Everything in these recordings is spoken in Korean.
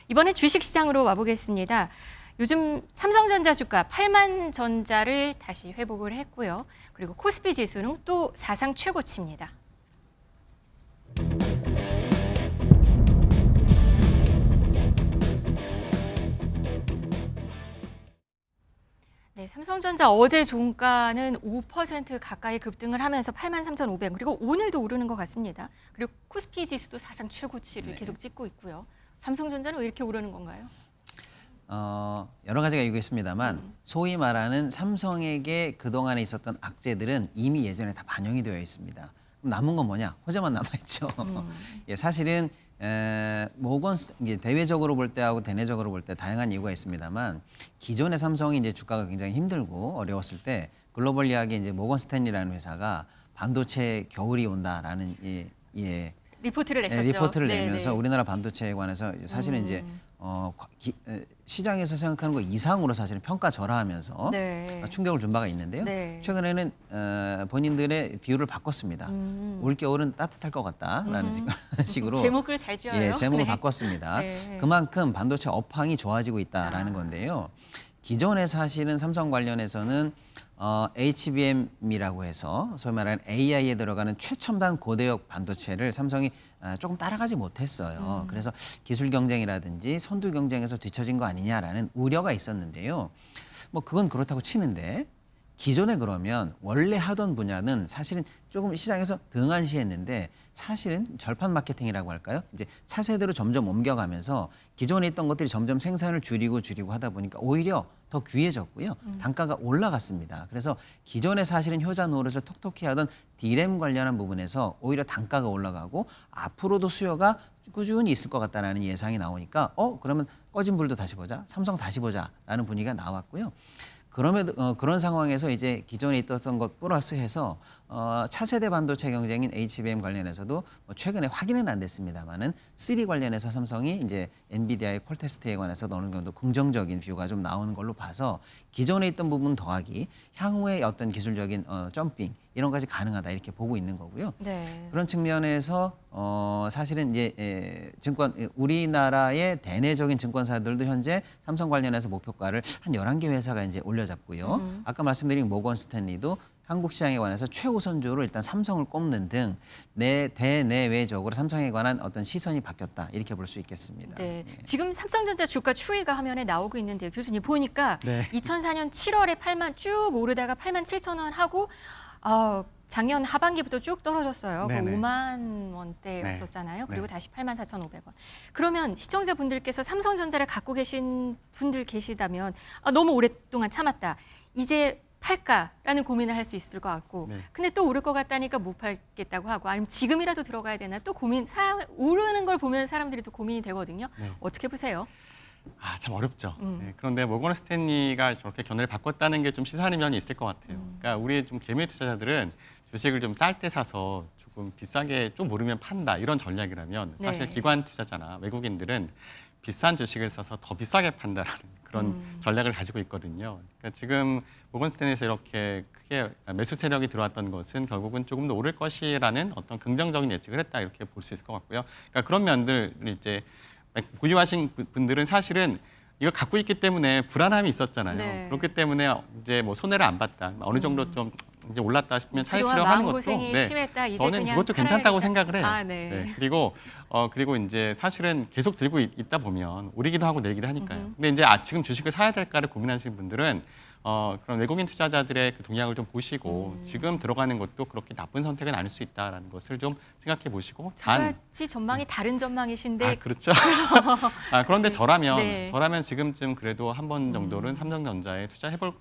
이번에 주식시장으로 와보겠습니다. 요즘 삼성전자 주가 8만전자를 다시 회복을 했고요. 그리고 코스피 지수는 또 사상 최고치입니다. 네, 삼성전자 어제 종가는 5% 가까이 급등을 하면서 83,500 그리고 오늘도 오르는 것 같습니다. 그리고 코스피 지수도 사상 최고치를 계속 찍고 있고요. 삼성전자는 왜 이렇게 오르는 건가요? 여러 가지가 있겠습니다만 소위 말하는 삼성에게 그동안에 있었던 악재들은 이미 예전에 다 반영이 되어 있습니다. 그럼 남은 건 뭐냐? 호재만 남아있죠. 예, 사실은 이게 대외적으로 볼 때하고 대내적으로 볼 때 다양한 이유가 있습니다만 기존의 삼성이 이제 주가가 굉장히 힘들고 어려웠을 때 글로벌리하게 이제 모건 스탠리라는 회사가 반도체 겨울이 온다라는 리포트를 냈었죠. 리포트를 네, 내면서 네. 우리나라 반도체에 관해서 사실은 이제 시장에서 생각하는 것 이상으로 사실은 평가절하하면서 네. 충격을 준 바가 있는데요. 네. 최근에는 본인들의 비유를 바꿨습니다. 올겨울은 따뜻할 것 같다라는 식으로 제목을 잘 지어요. 예, 제목을 네. 바꿨습니다. 네. 그만큼 반도체 업황이 좋아지고 있다라는 건데요. 기존에 사실은 삼성 관련해서는 HBM이라고 해서 소위 말하는 AI에 들어가는 최첨단 고대역 반도체를 삼성이 조금 따라가지 못했어요. 그래서 기술 경쟁이라든지 선두 경쟁에서 뒤처진 거 아니냐라는 우려가 있었는데요. 뭐 그건 그렇다고 치는데 기존에 그러면 원래 하던 분야는 사실은 조금 시장에서 등한시했는데 사실은 절판 마케팅이라고 할까요? 이제 차세대로 점점 옮겨가면서 기존에 있던 것들이 점점 생산을 줄이고 하다 보니까 오히려 더 귀해졌고요. 단가가 올라갔습니다. 그래서 기존에 사실은 효자 노릇을 톡톡히 하던 D램 관련한 부분에서 오히려 단가가 올라가고 앞으로도 수요가 꾸준히 있을 것 같다라는 예상이 나오니까 그러면 꺼진 불도 다시 보자, 삼성 다시 보자라는 분위기가 나왔고요. 그럼에도 그런 상황에서 이제 기존에 있었던 것 플러스해서 차세대 반도체 경쟁인 HBM 관련해서도 최근에 확인은 안 됐습니다만은 3 관련해서 삼성이 이제 엔비디아의 콜 테스트에 관해서 어느 정도 긍정적인 뷰가 좀 나오는 걸로 봐서 기존에 있던 부분 더하기 향후의 어떤 기술적인 점핑 이런 것까지 가능하다 이렇게 보고 있는 거고요. 네. 그런 측면에서 사실은 이제 우리나라의 대내적인 증권사들도 현재 삼성 관련해서 목표가를 한 11개 회사가 이제 올려잡고요. 아까 말씀드린 모건 스탠리도 한국 시장에 관해서 최우선주로 일단 삼성을 꼽는 등 대내외적으로 삼성에 관한 어떤 시선이 바뀌었다 이렇게 볼 수 있겠습니다. 네. 예. 지금 삼성전자 주가 추이가 화면에 나오고 있는데요. 교수님 보니까 네. 2004년 7월에 8만 쭉 오르다가 8만 7천 원 하고 작년 하반기부터 쭉 떨어졌어요. 네네. 5만 원대였었잖아요. 그리고 네. 다시 8만 4,500원. 그러면 시청자분들께서 삼성전자를 갖고 계신 분들 계시다면 너무 오랫동안 참았다. 이제 팔까라는 고민을 할 수 있을 것 같고 네. 근데 또 오를 것 같다니까 못 팔겠다고 하고 아니면 지금이라도 들어가야 되나 또 오르는 걸 보면 사람들이 또 고민이 되거든요. 네. 어떻게 보세요? 참 어렵죠. 네, 그런데 모건 스탠리가 저렇게 견해를 바꿨다는 게 좀 시사하는 면이 있을 것 같아요. 그러니까 우리 좀 개미 투자자들은 주식을 좀 쌀 때 사서 조금 비싸게 좀 오르면 판다 이런 전략이라면 사실 네. 기관 투자자나 외국인들은 비싼 주식을 사서 더 비싸게 판다라는 그런 전략을 가지고 있거든요. 그러니까 지금 모건 스탠리에서 이렇게 크게 매수 세력이 들어왔던 것은 결국은 조금 더 오를 것이라는 어떤 긍정적인 예측을 했다 이렇게 볼 수 있을 것 같고요. 그러니까 그런 면들을 이제 보유하신 분들은 사실은 이걸 갖고 있기 때문에 불안함이 있었잖아요. 네. 그렇기 때문에 이제 뭐 손해를 안 봤다. 어느 정도 좀 이제 올랐다 싶으면 차익 그동안 실현하는 것도 마음고생이 심했다. 이제 저는 그냥 그것도 괜찮다고 팔아야겠다. 생각을 해요. 아, 네. 그리고 이제 사실은 계속 들고 있다 보면 오르기도 하고 내리기도 하니까요. 근데 이제 지금 주식을 사야 될까를 고민하시는 분들은 그런 외국인 투자자들의 그 동향을 좀 보시고 지금 들어가는 것도 그렇게 나쁜 선택은 아닐 수 있다라는 것을 좀 생각해 보시고 두 가지 전망이 다른 전망이신데 그렇죠. 그런데 저라면 네. 지금쯤 그래도 한 번 정도는 삼성전자에 투자해볼지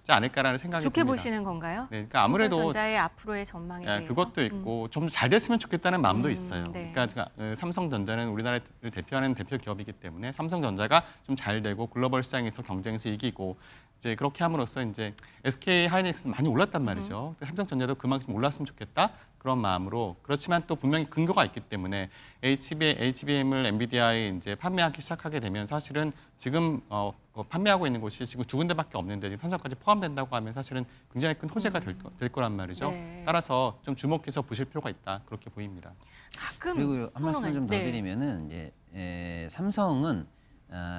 않을까라는 생각이 좋게 듭니다. 보시는 건가요? 네, 그러니까 아무래도 삼성전자의 앞으로의 전망에 대해서 그것도 있고 좀 잘 됐으면 좋겠다는 마음도 있어요. 네. 그러니까 삼성전자는 우리나라를 대표하는 대표 기업이기 때문에 삼성전자가 좀 잘 되고 글로벌 시장에서 경쟁에서 이기고 이제 그렇게 함으로써 이제 SK 하이닉스 많이 올랐단 말이죠. 삼성전자도 그만큼 올랐으면 좋겠다 그런 마음으로 그렇지만 또 분명히 근거가 있기 때문에 HBM을 엔비디아에 이제 판매하기 시작하게 되면 사실은 지금 판매하고 있는 곳이 지금 2군데밖에 없는데 지금 삼성까지 포함된다고 하면 사실은 굉장히 큰 호재가 될 거란 말이죠. 네. 따라서 좀 주목해서 보실 필요가 있다 그렇게 보입니다. 가끔 그리고 한 말씀 좀 더 네. 드리면은 이제 삼성은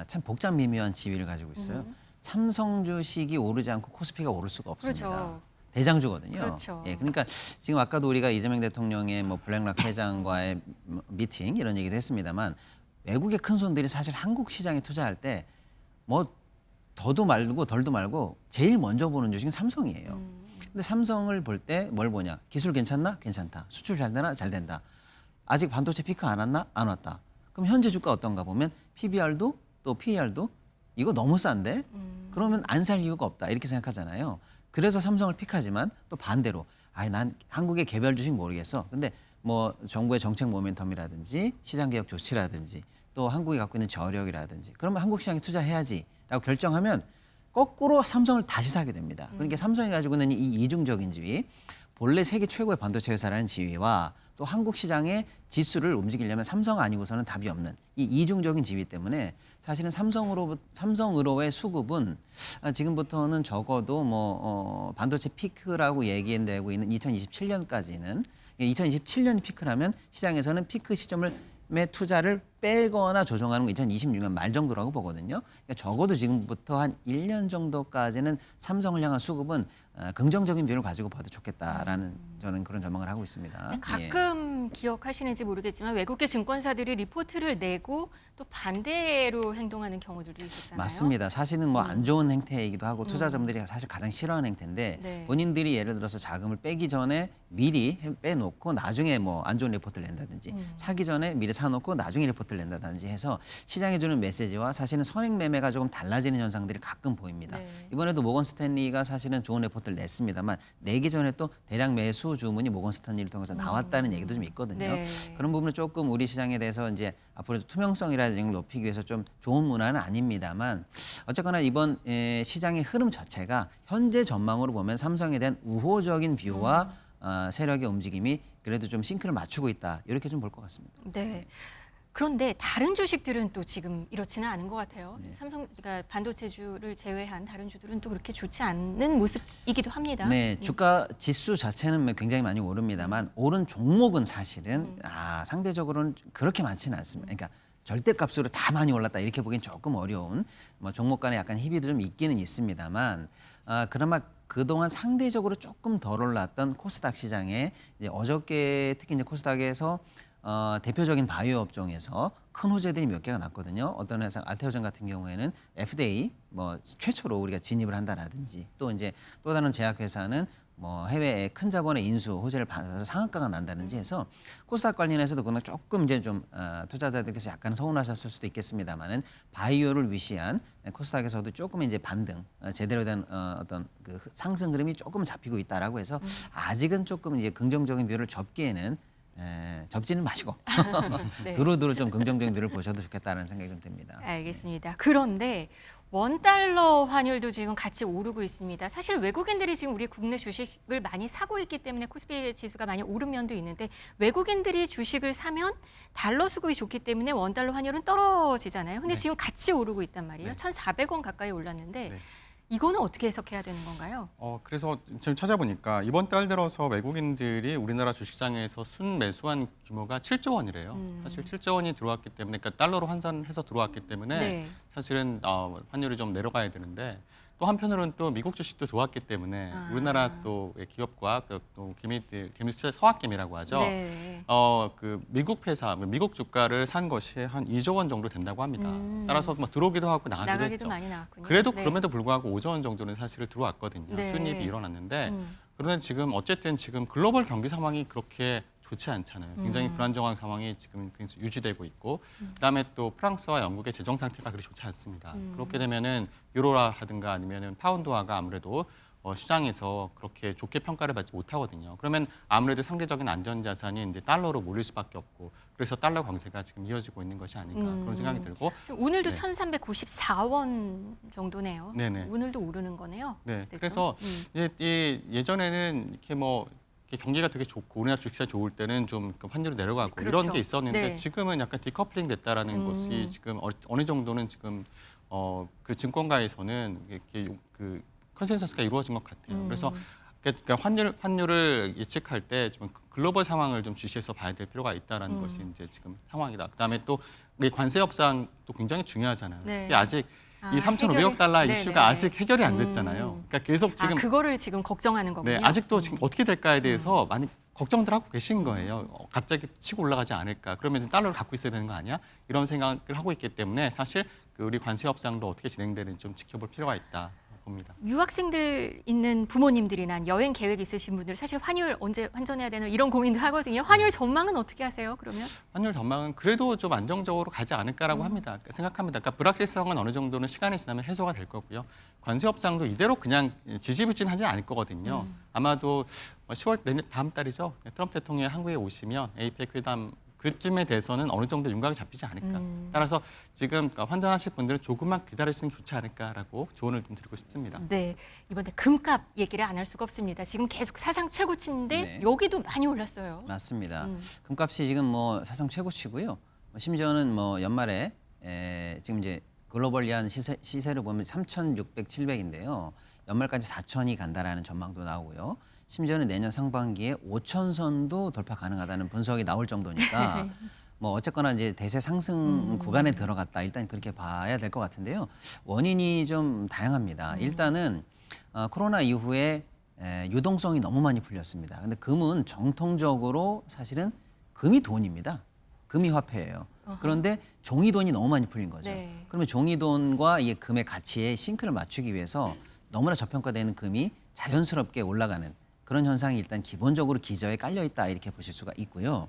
참 복잡 미묘한 지위를 가지고 있어요. 삼성 주식이 오르지 않고 코스피가 오를 수가 없습니다. 그렇죠. 대장주거든요. 그렇죠. 예, 그러니까 지금 아까도 우리가 이재명 대통령의 뭐 블랙락 회장과의 미팅 이런 얘기도 했습니다만 외국의 큰 손들이 사실 한국 시장에 투자할 때 뭐 더도 말고 덜도 말고 제일 먼저 보는 주식은 삼성이에요. 근데 삼성을 볼 때 뭘 보냐? 기술 괜찮나? 괜찮다. 수출 잘 되나? 잘 된다. 아직 반도체 피크 안 왔나? 안 왔다. 그럼 현재 주가 어떤가 보면 PBR도 또 PER도 이거 너무 싼데? 그러면 안 살 이유가 없다. 이렇게 생각하잖아요. 그래서 삼성을 픽하지만 또 반대로 난 한국의 개별 주식 모르겠어. 근데 뭐 정부의 정책 모멘텀이라든지 시장 개혁 조치라든지 또 한국이 갖고 있는 저력이라든지 그러면 한국 시장에 투자해야지라고 결정하면 거꾸로 삼성을 다시 사게 됩니다. 그러니까 삼성이 가지고 있는 이 이중적인 지위, 본래 세계 최고의 반도체 회사라는 지위와 또 한국 시장의 지수를 움직이려면 삼성 아니고서는 답이 없는 이 이중적인 지위 때문에 사실은 삼성으로의 수급은 지금부터는 적어도 반도체 피크라고 얘기되고 있는 2027년까지는 2027년이 피크라면 시장에서는 피크 시점을 투자를 빼거나 조정하는 건 2026년 말 정도라고 보거든요. 그러니까 적어도 지금부터 한 1년 정도까지는 삼성을 향한 수급은 긍정적인 뷰를 가지고 봐도 좋겠다라는 저는 그런 전망을 하고 있습니다. 예. 가끔 기억하시는지 모르겠지만 외국계 증권사들이 리포트를 내고 또 반대로 행동하는 경우들도 있었잖아요. 맞습니다. 사실은 뭐 안 좋은 행태이기도 하고 투자자분들이 사실 가장 싫어하는 행태인데 네. 본인들이 예를 들어서 자금을 빼기 전에 미리 빼놓고 나중에 뭐 안 좋은 리포트를 낸다든지 사기 전에 미리 사놓고 나중에 리포트를 낸다든지 해서 시장에 주는 메시지와 사실은 선행 매매가 조금 달라지는 현상들이 가끔 보입니다. 네. 이번에도 모건 스탠리가 사실은 좋은 리포트를 냈습니다만 내기 전에 또 대량 매수 주문이 모건 스탠리를 통해서 나왔다는 얘기도 좀 있거든요. 네. 그런 부분은 조금 우리 시장에 대해서 이제 앞으로 투명성이라든지 이런 걸 높이기 위해서 좀 좋은 문화는 아닙니다만 어쨌거나 이번 시장의 흐름 자체가 현재 전망으로 보면 삼성에 대한 우호적인 뷰와 세력의 움직임이 그래도 좀 싱크를 맞추고 있다. 이렇게 좀 볼 것 같습니다. 네. 그런데 다른 주식들은 또 지금 이렇지는 않은 것 같아요. 네. 삼성, 그러니까 반도체주를 제외한 다른 주들은 또 그렇게 좋지 않는 모습이기도 합니다. 네, 주가 지수 자체는 굉장히 많이 오릅니다만 오른 종목은 사실은 상대적으로는 그렇게 많지는 않습니다. 그러니까 절대값으로 다 많이 올랐다 이렇게 보기엔 조금 어려운 뭐 종목 간에 약간 희비도 좀 있기는 있습니다만 그나마 그동안 상대적으로 조금 덜 올랐던 코스닥 시장에 이제 어저께 특히 이제 코스닥에서 대표적인 바이오 업종에서 큰 호재들이 몇 개가 났거든요. 어떤 회사 알테오젠 같은 경우에는 FDA 뭐 최초로 우리가 진입을 한다라든지 또 이제 또 다른 제약 회사는 뭐 해외에 큰 자본의 인수 호재를 받아서 상한가가 난다든지 해서 코스닥 관련해서도 그냥 조금 이제 좀 투자자들께서 약간 서운하셨을 수도 있겠습니다만은 바이오를 위시한 코스닥에서도 조금 이제 반등 제대로 된 어떤 그 상승 흐름이 조금 잡히고 있다라고 해서 아직은 조금 이제 긍정적인 뷰를 접기에는 접지는 마시고 네. 두루두루 좀 긍정적인 뷰를 보셔도 좋겠다는 생각이 좀 듭니다. 알겠습니다. 그런데 원달러 환율도 지금 같이 오르고 있습니다. 사실 외국인들이 지금 우리 국내 주식을 많이 사고 있기 때문에 코스피 지수가 많이 오른 면도 있는데 외국인들이 주식을 사면 달러 수급이 좋기 때문에 원달러 환율은 떨어지잖아요. 근데 네. 지금 같이 오르고 있단 말이에요. 네. 1,400원 가까이 올랐는데 네. 이거는 어떻게 해석해야 되는 건가요? 그래서 지금 찾아보니까 이번 달 들어서 외국인들이 우리나라 주식장에서 순매수한 규모가 7조 원이래요. 사실 7조 원이 들어왔기 때문에, 그러니까 달러로 환산해서 들어왔기 때문에 네. 사실은 환율이 좀 내려가야 되는데 또 한편으로는 또 미국 주식도 좋았기 때문에 우리나라 또 기업과 또 기밀 서학개미라고 하죠. 네. 그 미국 회사, 미국 주가를 산 것이 한 2조 원 정도 된다고 합니다. 따라서 뭐 들어오기도 하고 나가기도 나가기도 했죠. 많이 나왔군요. 그래도 네. 그럼에도 불구하고 5조 원 정도는 사실 들어왔거든요. 네. 수입이 일어났는데 그런데 지금 어쨌든 지금 글로벌 경기 상황이 그렇게 좋지 않잖아요. 굉장히 불안정한 상황이 지금 계속 유지되고 있고 그다음에 또 프랑스와 영국의 재정 상태가 그리 좋지 않습니다. 그렇게 되면은 유로라든가 아니면은 파운드화가 아무래도 시장에서 그렇게 좋게 평가를 받지 못하거든요. 그러면 아무래도 상대적인 안전자산이 이제 달러로 몰릴 수밖에 없고 그래서 달러 강세가 지금 이어지고 있는 것이 아닌가 그런 생각이 들고 지금 오늘도 네. 1,394원 정도네요. 네네. 오늘도 오르는 거네요. 네, 어쨌든. 그래서 예전에는 이렇게 뭐 이렇게 경기가 되게 좋고 우리나라 주식시장 좋을 때는 좀 환율이 내려가고 그렇죠. 이런 게 있었는데 네. 지금은 약간 디커플링 됐다라는 것이 지금 어느 정도는 지금 그 증권가에서는 이렇게 그 컨센서스가 이루어진 것 같아요. 그래서 그러니까 환율을 예측할 때 좀 글로벌 상황을 좀 주시해서 봐야 될 필요가 있다라는 것이 이제 지금 상황이다. 그다음에 또 이 관세 협상도 굉장히 중요하잖아요. 네. 특히 아직 이 3,500억 해결이- 달러 네네. 이슈가 아직 해결이 안 됐잖아요. 그러니까 계속 지금 그거를 지금 걱정하는 거군요. 네, 아직도 지금 어떻게 될까에 대해서 많이 걱정들 하고 계신 거예요. 갑자기 치고 올라가지 않을까? 그러면 달러를 갖고 있어야 되는 거 아니야? 이런 생각을 하고 있기 때문에 사실 그 우리 관세 협상도 어떻게 진행되는지 좀 지켜볼 필요가 있다 봅니다. 유학생들 있는 부모님들이나 여행 계획 있으신 분들 사실 환율 언제 환전해야 되나 이런 고민도 하거든요. 환율 전망은 어떻게 하세요? 그러면? 환율 전망은 그래도 좀 안정적으로 가지 않을까라고 합니다. 생각합니다. 그러니까 불확실성은 어느 정도는 시간이 지나면 해소가 될 거고요. 관세 협상도 이대로 그냥 지지부진하지 않을 거거든요. 아마도 10월 다음 달이죠. 트럼프 대통령이 한국에 오시면 에이펙 회담 그쯤에 대해서는 어느 정도 윤곽이 잡히지 않을까. 따라서 지금 환전하실 분들은 조금만 기다리시는 게 좋지 않을까라고 조언을 좀 드리고 싶습니다. 네, 이번에 금값 얘기를 안 할 수가 없습니다. 지금 계속 사상 최고치인데 네. 여기도 많이 올랐어요. 맞습니다. 금값이 지금 뭐 사상 최고치고요. 심지어는 뭐 연말에 지금 이제 글로벌리한 시세를 보면 3,600, 700인데요. 연말까지 4,000이 간다라는 전망도 나오고요. 심지어는 내년 상반기에 5,000선도 돌파 가능하다는 분석이 나올 정도니까 뭐 어쨌거나 이제 대세 상승 구간에 들어갔다. 일단 그렇게 봐야 될 것 같은데요. 원인이 좀 다양합니다. 일단은 코로나 이후에 유동성이 너무 많이 풀렸습니다. 근데 금은 정통적으로 사실은 금이 돈입니다. 금이 화폐예요. 그런데 종이 돈이 너무 많이 풀린 거죠. 네. 그러면 종이 돈과 이 금의 가치에 싱크를 맞추기 위해서 너무나 저평가되는 금이 자연스럽게 올라가는 그런 현상이 일단 기본적으로 기저에 깔려 있다 이렇게 보실 수가 있고요.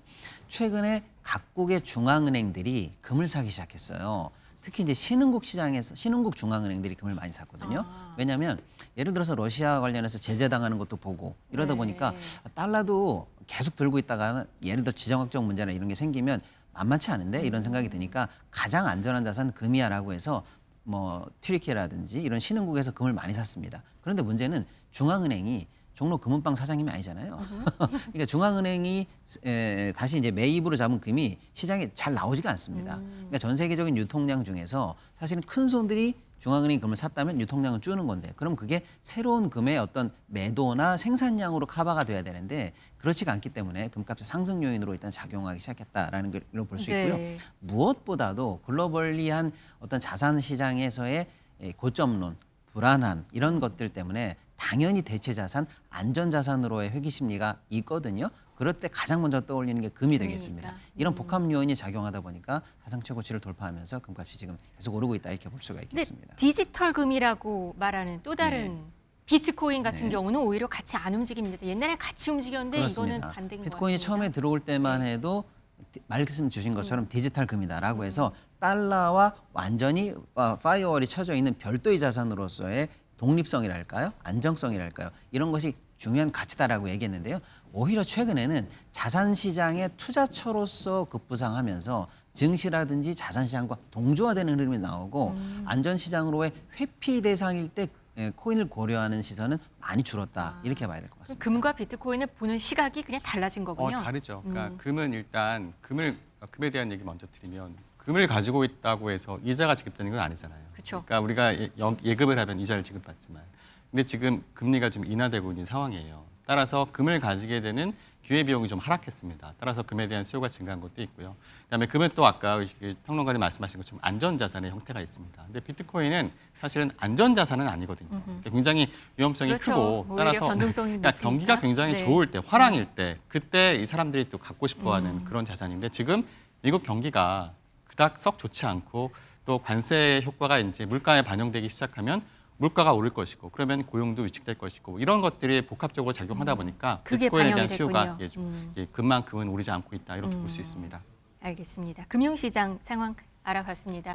최근에 각국의 중앙은행들이 금을 사기 시작했어요. 특히 이제 신흥국 시장에서 신흥국 중앙은행들이 금을 많이 샀거든요. 왜냐하면 예를 들어서 러시아 관련해서 제재당하는 것도 보고 이러다 네. 보니까 달러도 계속 들고 있다가 예를 들어 지정학적 문제나 이런 게 생기면 만만치 않은데 이런 생각이 드니까 가장 안전한 자산 금이야라고 해서 뭐 튀르키예라든지 이런 신흥국에서 금을 많이 샀습니다. 그런데 문제는 중앙은행이 종로 금은방 사장님이 아니잖아요. 그러니까 중앙은행이 다시 이제 매입으로 잡은 금이 시장에 잘 나오지가 않습니다. 그러니까 전 세계적인 유통량 중에서 사실은 큰 손들이 중앙은행이 금을 샀다면 유통량은 줄는 건데 그럼 그게 새로운 금의 어떤 매도나 생산량으로 커버가 돼야 되는데 그렇지가 않기 때문에 금값의 상승 요인으로 일단 작용하기 시작했다라는 걸로 볼 수 있고요. 네. 무엇보다도 글로벌리한 어떤 자산 시장에서의 고점론, 불안한 이런 것들 때문에 당연히 대체 자산, 안전 자산으로의 회귀 심리가 있거든요. 그럴 때 가장 먼저 떠올리는 게 금이 되겠습니다. 금이니까. 이런 복합 요인이 작용하다 보니까 사상 최고치를 돌파하면서 금값이 지금 계속 오르고 있다 이렇게 볼 수가 근데 있겠습니다. 디지털 금이라고 말하는 또 다른 비트코인 같은 네. 경우는 오히려 같이 안 움직입니다. 옛날에 같이 움직였는데 그렇습니다. 이거는 반대인 것 비트코인이 같습니다. 처음에 들어올 때만 해도 말씀 주신 것처럼 디지털 금이다라고 해서 달러와 완전히 파이어월이 쳐져 있는 별도의 자산으로서의 독립성이랄까요? 안정성이랄까요? 이런 것이 중요한 가치다라고 얘기했는데요. 오히려 최근에는 자산 시장의 투자처로서 급부상하면서 증시라든지 자산 시장과 동조화되는 흐름이 나오고 안전 시장으로의 회피 대상일 때 코인을 고려하는 시선은 많이 줄었다. 이렇게 봐야 될 것 같습니다. 금과 비트코인을 보는 시각이 그냥 달라진 거군요. 다르죠. 그러니까 금은 일단 금에 대한 얘기 먼저 드리면 금을 가지고 있다고 해서 이자가 지급되는 건 아니잖아요. 그쵸. 그러니까 우리가 예금을 하면 이자를 지급받지만 근데 지금 금리가 좀 인하되고 있는 상황이에요. 따라서 금을 가지게 되는 기회비용이 좀 하락했습니다. 따라서 금에 대한 수요가 증가한 것도 있고요. 그다음에 금은 또 아까 평론가님 말씀하신 것처럼 안전자산의 형태가 있습니다. 근데 비트코인은 사실은 안전자산은 아니거든요. 그러니까 굉장히 위험성이 그렇죠. 크고 오히려 따라서 변동성이 그러니까 높으니까. 경기가 굉장히 네. 좋을 때, 화랑일 때 그때 이 사람들이 또 갖고 싶어하는 그런 자산인데 지금 미국 경기가 그닥 썩 좋지 않고 또 관세 효과가 이제 물가에 반영되기 시작하면 물가가 오를 것이고 그러면 고용도 위축될 것이고 이런 것들이 복합적으로 작용하다 보니까 그게 비트코인에 대한 반영이 수요가 됐군요. 금만큼은 오르지 않고 있다 이렇게 볼 수 있습니다. 알겠습니다. 금융시장 상황 알아봤습니다.